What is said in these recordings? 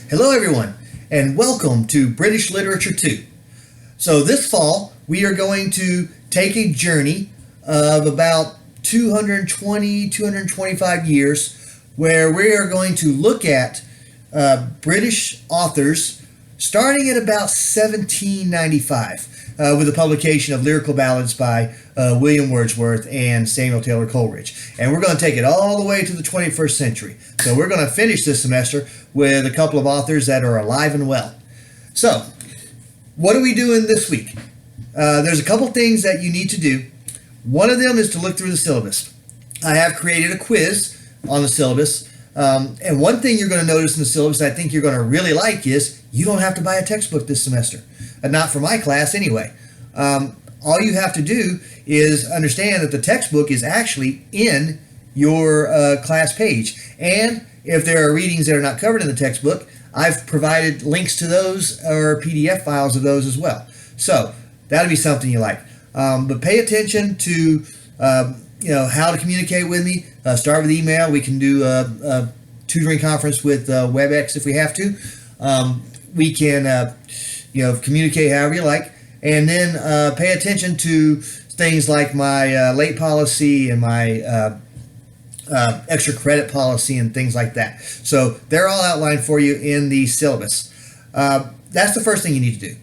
Hello, everyone, and welcome to British Literature 2. So, this fall, we are going to take a journey of about 225 years where we are going to look at British authors starting at about 1795 with the publication of Lyrical Ballads by William Wordsworth and Samuel Taylor Coleridge. And we're going to take it all the way to the 21st century. So we're going to finish this semester with a couple of authors that are alive and well. So, what are we doing this week? There's a couple things that you need to do. One of them is to look through the syllabus. I have created a quiz on the syllabus. And one thing you're going to notice in the syllabus that I think you're going to really like is you don't have to buy a textbook this semester. Not for my class anyway. All you have to do is understand that the textbook is actually in your class page. And if there are readings that are not covered in the textbook, I've provided links to those or PDF files of those as well. So that'll be something you like. But pay attention to how to communicate with me. Start with email. We can do a tutoring conference with WebEx if we have to. We can communicate however you like. And then pay attention to things like my late policy and my extra credit policy and things like that. So they're all outlined for you in the syllabus. That's the first thing you need to do.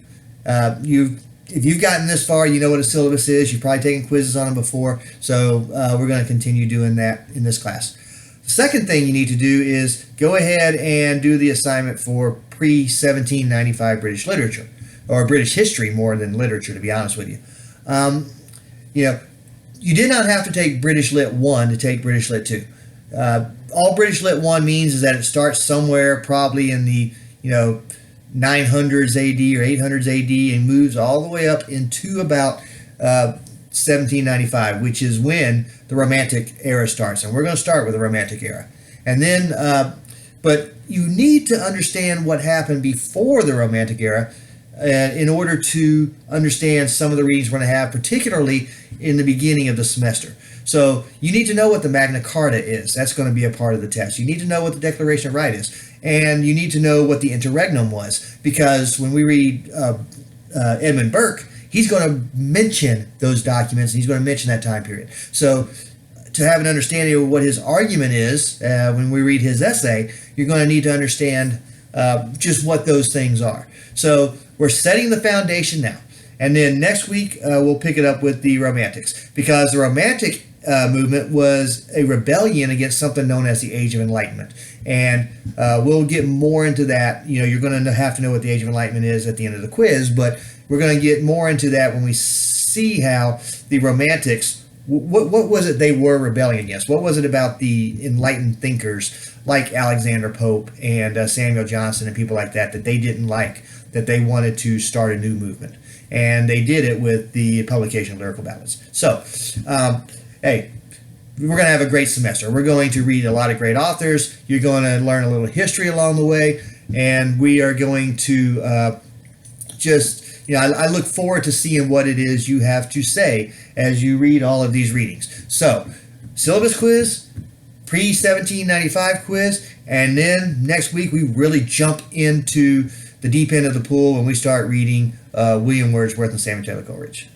If you've gotten this far, you know what a syllabus is. You've probably taken quizzes on them before. So we're going to continue doing that in this class. The second thing you need to do is go ahead and do the assignment for pre-1795 British literature, or British history more than literature, to be honest with you. You did not have to take British Lit 1 to take British Lit 2. All British Lit 1 means is that it starts somewhere probably in the 900s AD or 800s AD and moves all the way up into about 1795, which is when the Romantic era starts. And we're going to start with the Romantic era. And then, but you need to understand what happened before the Romantic era in order to understand some of the readings we're going to have, particularly in the beginning of the semester. So you need to know what the Magna Carta is. That's going to be a part of the test. You need to know what the Declaration of Right is. And you need to know what the Interregnum was, because when we read Edmund Burke, he's going to mention those documents, and he's going to mention that time period. So to have an understanding of what his argument is when we read his essay, you're going to need to understand just what those things are. So we're setting the foundation now. And then next week, we'll pick it up with the Romantics, because the Romantic movement was a rebellion against something known as the Age of Enlightenment. And we'll get more into that. You're going to have to know what the Age of Enlightenment is at the end of the quiz, but we're going to get more into that when we see how the Romantics, what was it they were rebelling against? What was it about the enlightened thinkers like Alexander Pope and Samuel Johnson and people like that they didn't like, that they wanted to start a new movement? And they did it with the publication of Lyrical Ballads. So, hey, we're going to have a great semester. We're going to read a lot of great authors. You're going to learn a little history along the way. And we are going to I look forward to seeing what it is you have to say as you read all of these readings. So, syllabus quiz, pre-1795 quiz, and then next week we really jump into the deep end of the pool when we start reading William Wordsworth and Samuel Taylor Coleridge.